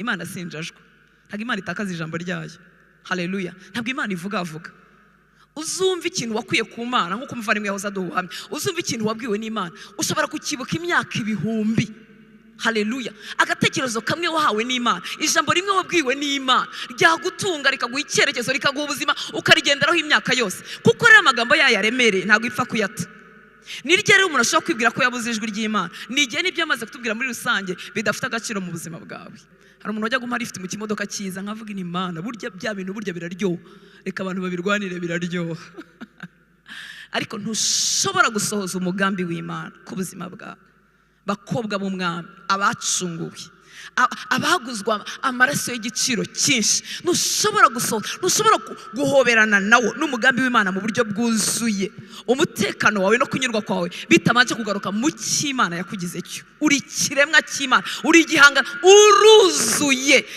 Imana sinjajwe, ntabwo Imana itakaza ijambo ryayo. Haleluya. Ntabwo Imana ivuga. Uzumva ikintu wakwiye ku Mana, nk'uko umuvandimwe yahoze aduhamya, uzumva ikintu wabwiwe n'Imana, ushobora kukibuka imyaka ibihumbi. Haleluya. Agatekerezo kamwe wahawe n'Imana, ijambo rimwe wabwiwe n'Imana, ryagutunga rikaguha icyerekezo, rikaguha ubuzima, ukarigenderaho imyaka yose. Kuko rero amagambo yayo aremereye, ntabwo ipfa kuyata. Ni ryo rero umuntu ashobora kwibwira ko yabuze ijwi ry'Imana, ni igihe n'ibyo amaze kutubwira muri rusange bidafite agaciro mu buzima bwawe. Hari umuntu wajya gumara ifite mu kimodoka cyiza, nkavuga ni Imana, burya bya bintu burya biraryoha, reka abantu babirwanire, biraryoha. Ariko ntushobora gusohoza umugambi w'Imana ku buzima bwawe. Bakobwa b'umwami, abacunguwe, abaguzwa amaraso y'igiciro cyinshi, ntushobora guhoberana nawo n'umugambi w'Imana mu buryo bwuzuye. Umutekano wawe no kunyurwa kwawe bitabanje kugaruka mu cy'Imana yakugize cyo. Uri kiremwa cy'Imana, uri igihangano, uruzuye.